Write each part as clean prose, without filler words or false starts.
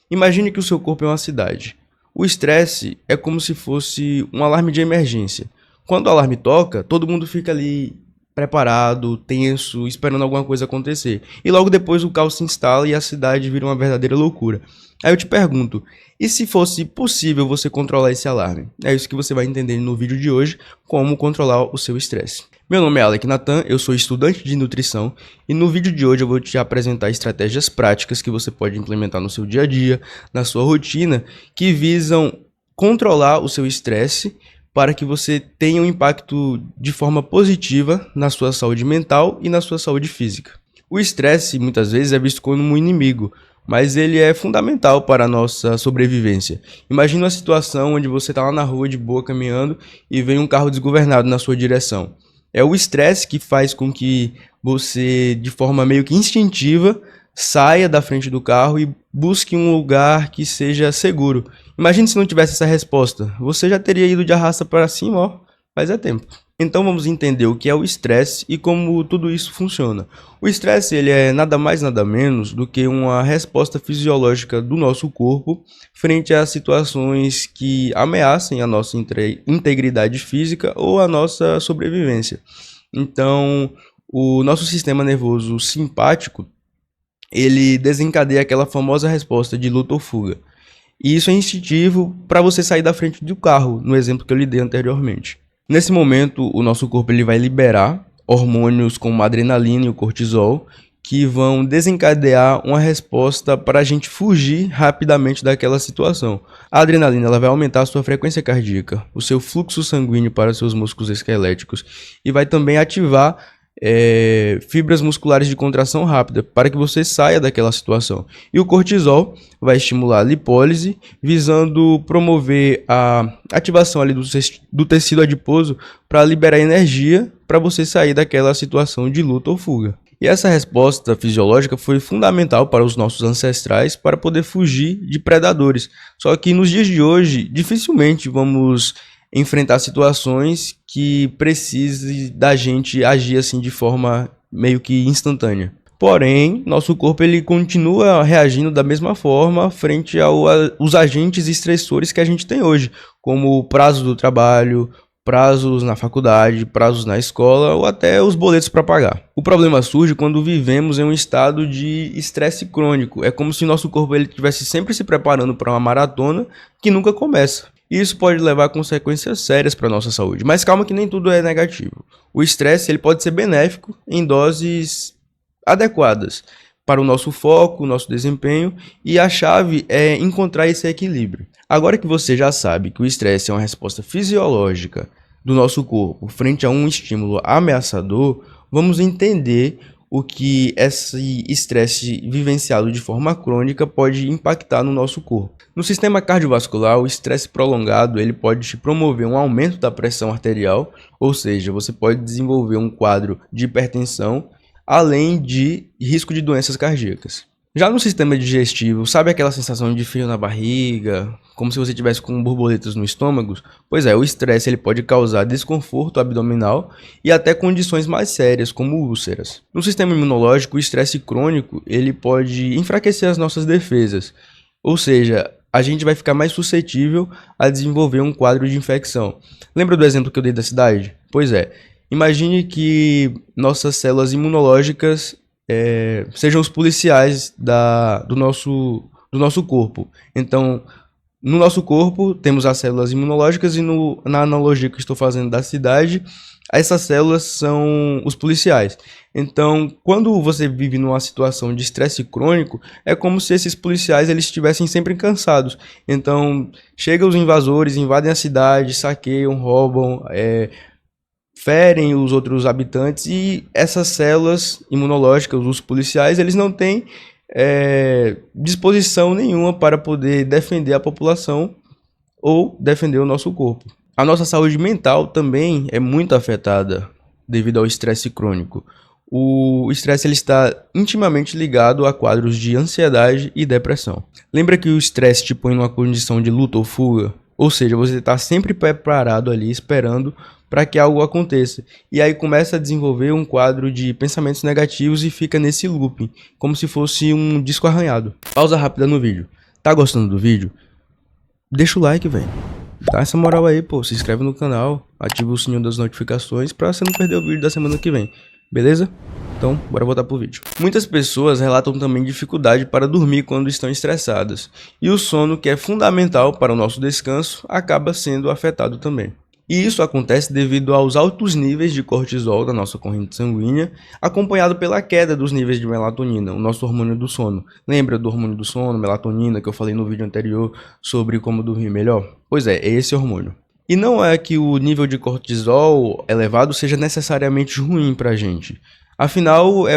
Imagine que o seu corpo é uma cidade. O estresse é como se fosse um alarme de emergência. Quando o alarme toca, todo mundo fica ali preparado, tenso, esperando alguma coisa acontecer. E logo depois o caos se instala e a cidade vira uma verdadeira loucura. Aí eu te pergunto, e se fosse possível você controlar esse alarme? É isso que você vai entender no vídeo de hoje, como controlar o seu estresse. Meu nome é Alec Nathan, eu sou estudante de nutrição e no vídeo de hoje eu vou te apresentar estratégias práticas que você pode implementar no seu dia a dia, na sua rotina, que visam controlar o seu estresse para que você tenha um impacto de forma positiva na sua saúde mental e na sua saúde física. O estresse muitas vezes é visto como um inimigo, mas ele é fundamental para a nossa sobrevivência. Imagina uma situação onde você está lá na rua de boa caminhando e vem um carro desgovernado na sua direção. É o estresse que faz com que você, de forma meio que instintiva, saia da frente do carro e busque um lugar que seja seguro. Imagine se não tivesse essa resposta. Você já teria ido de arrasta para cima, ó, faz tempo. Então vamos entender o que é o estresse e como tudo isso funciona. O estresse ele é nada mais nada menos do que uma resposta fisiológica do nosso corpo frente a situações que ameacem a nossa integridade física ou a nossa sobrevivência. Então, o nosso sistema nervoso simpático, ele desencadeia aquela famosa resposta de luta ou fuga. E isso é instintivo para você sair da frente do carro, no exemplo que eu lhe dei anteriormente. Nesse momento, o nosso corpo ele vai liberar hormônios como a adrenalina e o cortisol, que vão desencadear uma resposta para a gente fugir rapidamente daquela situação. A adrenalina ela vai aumentar a sua frequência cardíaca, o seu fluxo sanguíneo para os seus músculos esqueléticos e vai também ativar fibras musculares de contração rápida para que você saia daquela situação. E o cortisol vai estimular a lipólise, visando promover a ativação ali do tecido adiposo para liberar energia para você sair daquela situação de luta ou fuga. E essa resposta fisiológica foi fundamental para os nossos ancestrais para poder fugir de predadores. Só que nos dias de hoje, dificilmente vamos enfrentar situações que precise da gente agir assim de forma meio que instantânea. Porém, nosso corpo ele continua reagindo da mesma forma frente aos agentes estressores que a gente tem hoje, como o prazo do trabalho, prazos na faculdade, prazos na escola ou até os boletos para pagar. O problema surge quando vivemos em um estado de estresse crônico. É como se nosso corpo ele estivesse sempre se preparando para uma maratona que nunca começa. Isso pode levar a consequências sérias para a nossa saúde. Mas calma que nem tudo é negativo. O estresse ele pode ser benéfico em doses adequadas para o nosso foco, o nosso desempenho, e a chave é encontrar esse equilíbrio. Agora que você já sabe que o estresse é uma resposta fisiológica do nosso corpo frente a um estímulo ameaçador, vamos entender o que esse estresse vivenciado de forma crônica pode impactar no nosso corpo. No sistema cardiovascular, o estresse prolongado ele pode te promover um aumento da pressão arterial, ou seja, você pode desenvolver um quadro de hipertensão, além de risco de doenças cardíacas. Já no sistema digestivo, sabe aquela sensação de frio na barriga, como se você tivesse com borboletas no estômago? Pois é, o estresse ele pode causar desconforto abdominal e até condições mais sérias, como úlceras. No sistema imunológico, o estresse crônico ele pode enfraquecer as nossas defesas, ou seja, a gente vai ficar mais suscetível a desenvolver um quadro de infecção. Lembra do exemplo que eu dei da cidade? Pois é, imagine que nossas células imunológicas sejam os policiais do nosso corpo. Então, no nosso corpo, temos as células imunológicas e na analogia que eu estou fazendo da cidade, essas células são os policiais. Então, quando você vive numa situação de estresse crônico, é como se esses policiais eles estivessem sempre cansados. Então, chegam os invasores, invadem a cidade, saqueiam, roubam, ferem os outros habitantes e essas células imunológicas, os policiais, eles não têm disposição nenhuma para poder defender a população ou defender o nosso corpo. A nossa saúde mental também é muito afetada devido ao estresse crônico. O estresse ele está intimamente ligado a quadros de ansiedade e depressão. Lembra que o estresse te põe numa condição de luta ou fuga? Ou seja, você está sempre preparado ali, esperando para que algo aconteça. E aí começa a desenvolver um quadro de pensamentos negativos e fica nesse looping, como se fosse um disco arranhado. Pausa rápida no vídeo. Tá gostando do vídeo? Deixa o like, velho. Dá essa moral aí, pô. Se inscreve no canal, ativa o sininho das notificações pra você não perder o vídeo da semana que vem. Beleza? Então, bora voltar pro vídeo. Muitas pessoas relatam também dificuldade para dormir quando estão estressadas. E o sono, que é fundamental para o nosso descanso, acaba sendo afetado também. E isso acontece devido aos altos níveis de cortisol da nossa corrente sanguínea, acompanhado pela queda dos níveis de melatonina, o nosso hormônio do sono. Lembra do hormônio do sono, melatonina, que eu falei no vídeo anterior sobre como dormir melhor? Pois é esse hormônio. E não é que o nível de cortisol elevado seja necessariamente ruim para a gente. Afinal, é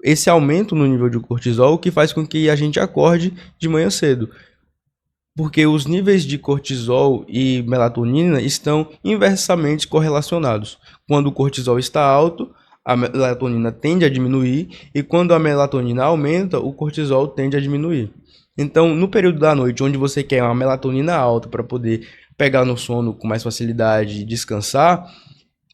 esse aumento no nível de cortisol que faz com que a gente acorde de manhã cedo. Porque os níveis de cortisol e melatonina estão inversamente correlacionados. Quando o cortisol está alto, a melatonina tende a diminuir, e quando a melatonina aumenta, o cortisol tende a diminuir. Então, no período da noite, onde você quer uma melatonina alta para poder pegar no sono com mais facilidade e descansar,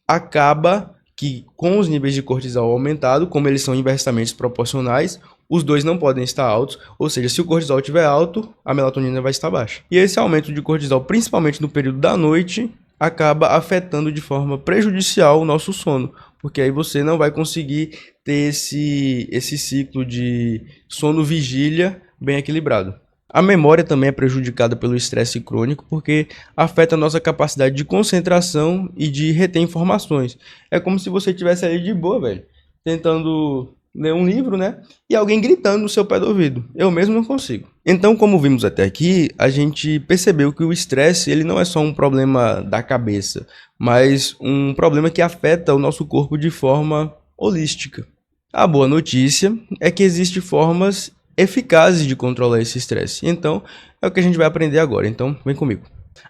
acaba que com os níveis de cortisol aumentado, como eles são inversamente proporcionais, os dois não podem estar altos, ou seja, se o cortisol estiver alto, a melatonina vai estar baixa. E esse aumento de cortisol, principalmente no período da noite, acaba afetando de forma prejudicial o nosso sono, porque aí você não vai conseguir ter esse ciclo de sono-vigília bem equilibrado. A memória também é prejudicada pelo estresse crônico, porque afeta a nossa capacidade de concentração e de reter informações. É como se você estivesse ali de boa, velho, tentando ler um livro, né? E alguém gritando no seu pé do ouvido. Eu mesmo não consigo. Então, como vimos até aqui, a gente percebeu que o estresse ele não é só um problema da cabeça, mas um problema que afeta o nosso corpo de forma holística. A boa notícia é que existem formas eficazes de controlar esse estresse. Então, é o que a gente vai aprender agora. Então, vem comigo.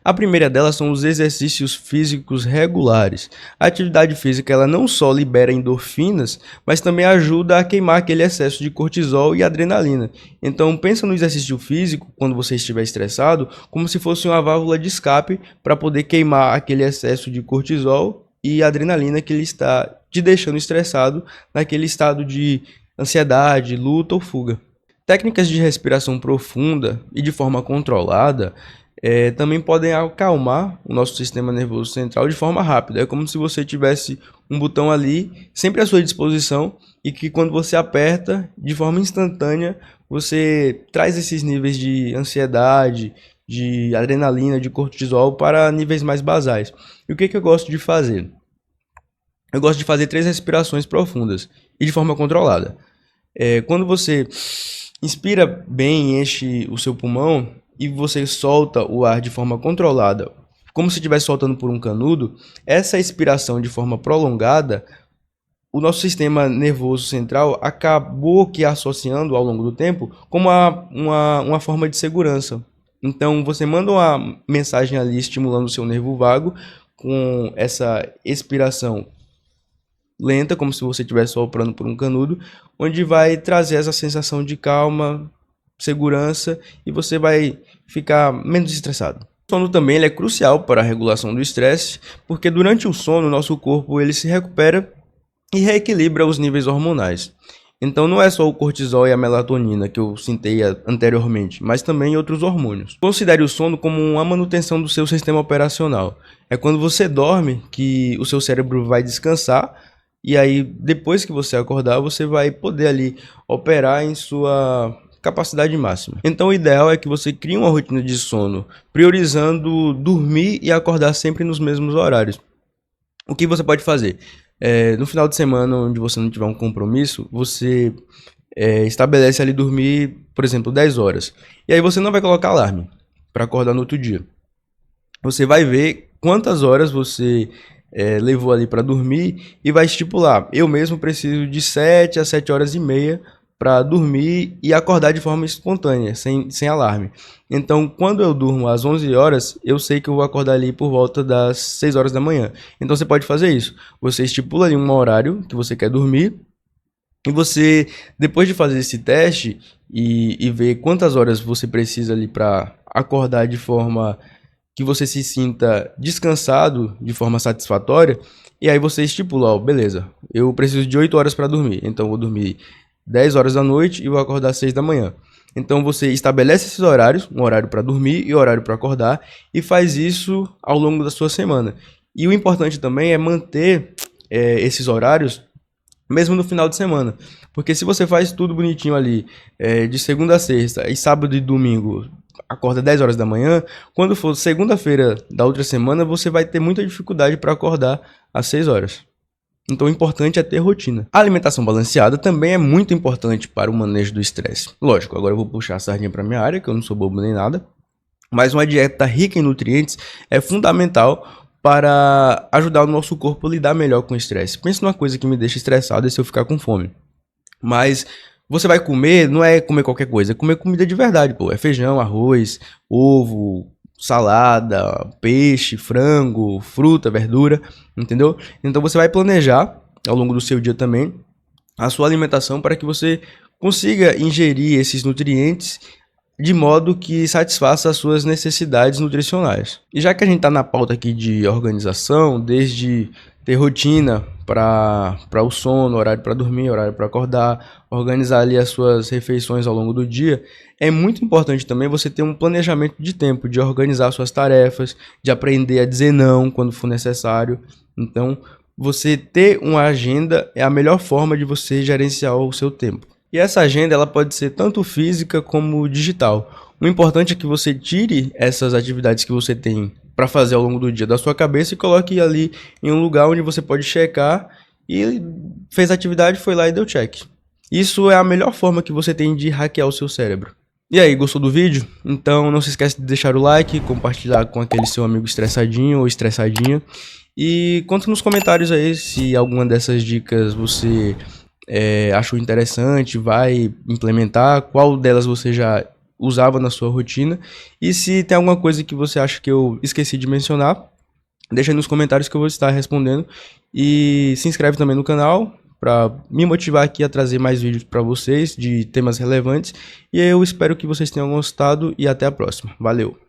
A primeira delas são os exercícios físicos regulares. A atividade física ela não só libera endorfinas, mas também ajuda a queimar aquele excesso de cortisol e adrenalina. Então, pensa no exercício físico, quando você estiver estressado, como se fosse uma válvula de escape para poder queimar aquele excesso de cortisol e adrenalina que ele está te deixando estressado naquele estado de ansiedade, luta ou fuga. Técnicas de respiração profunda e de forma controlada também podem acalmar o nosso sistema nervoso central de forma rápida. É como se você tivesse um botão ali, sempre à sua disposição, e que quando você aperta, de forma instantânea, você traz esses níveis de ansiedade, de adrenalina, de cortisol para níveis mais basais. E o que eu gosto de fazer? Eu gosto de fazer 3 respirações profundas e de forma controlada. Quando você inspira bem, enche o seu pulmão e você solta o ar de forma controlada, como se estivesse soltando por um canudo, essa expiração de forma prolongada, o nosso sistema nervoso central acabou que associando ao longo do tempo como uma forma de segurança. Então você manda uma mensagem ali estimulando o seu nervo vago com essa expiração lenta, como se você estivesse soprando por um canudo, onde vai trazer essa sensação de calma, segurança, e você vai ficar menos estressado. O sono também ele é crucial para a regulação do estresse, porque durante o sono nosso corpo ele se recupera e reequilibra os níveis hormonais. Então não é só o cortisol e a melatonina que eu citei anteriormente, mas também outros hormônios. Considere o sono como uma manutenção do seu sistema operacional. É quando você dorme que o seu cérebro vai descansar, e aí depois que você acordar você vai poder ali operar em sua capacidade máxima. Então o ideal é que você crie uma rotina de sono, priorizando dormir e acordar sempre nos mesmos horários. O que você pode fazer? No final de semana, onde você não tiver um compromisso, você estabelece ali dormir, por exemplo, 10 horas. E aí você não vai colocar alarme para acordar no outro dia. Você vai ver quantas horas você levou ali para dormir e vai estipular. Eu mesmo preciso de 7 a 7 horas e meia para dormir e acordar de forma espontânea, sem alarme. Então, quando eu durmo às 11 horas, eu sei que eu vou acordar ali por volta das 6 horas da manhã. Então, você pode fazer isso. Você estipula ali um horário que você quer dormir e você, depois de fazer esse teste e ver quantas horas você precisa ali para acordar de forma que você se sinta descansado de forma satisfatória, e aí você estipula, ó, beleza, eu preciso de 8 horas para dormir, então eu vou dormir 10 horas da noite e vou acordar às 6 da manhã. Então você estabelece esses horários, um horário para dormir e um horário para acordar, e faz isso ao longo da sua semana. E o importante também é manter esses horários mesmo no final de semana. Porque se você faz tudo bonitinho ali, de segunda a sexta, e sábado e domingo acorda 10 horas da manhã, quando for segunda-feira da outra semana, você vai ter muita dificuldade para acordar às 6 horas. Então o importante é ter rotina. A alimentação balanceada também é muito importante para o manejo do estresse. Lógico, agora eu vou puxar a sardinha para minha área, que eu não sou bobo nem nada, mas uma dieta rica em nutrientes é fundamental para ajudar o nosso corpo a lidar melhor com o estresse. Pensa numa coisa que me deixa estressado é se eu ficar com fome. Mas você vai comer, não é comer qualquer coisa, é comer comida de verdade, pô. É feijão, arroz, ovo, salada, peixe, frango, fruta, verdura, entendeu? Então você vai planejar ao longo do seu dia também a sua alimentação para que você consiga ingerir esses nutrientes de modo que satisfaça as suas necessidades nutricionais. E já que a gente está na pauta aqui de organização, desde ter rotina para o sono, horário para dormir, horário para acordar, organizar ali as suas refeições ao longo do dia, é muito importante também você ter um planejamento de tempo, de organizar suas tarefas, de aprender a dizer não quando for necessário. Então, você ter uma agenda é a melhor forma de você gerenciar o seu tempo. E essa agenda ela pode ser tanto física como digital. O importante é que você tire essas atividades que você tem para fazer ao longo do dia da sua cabeça e coloque ali em um lugar onde você pode checar e fez a atividade, foi lá e deu check. Isso é a melhor forma que você tem de hackear o seu cérebro. E aí, gostou do vídeo? Então não se esquece de deixar o like, compartilhar com aquele seu amigo estressadinho ou estressadinha. E conta nos comentários aí se alguma dessas dicas você achou interessante, vai implementar, qual delas você já usava na sua rotina, e se tem alguma coisa que você acha que eu esqueci de mencionar, deixa aí nos comentários que eu vou estar respondendo, e se inscreve também no canal para me motivar aqui a trazer mais vídeos para vocês de temas relevantes, e eu espero que vocês tenham gostado e até a próxima. Valeu!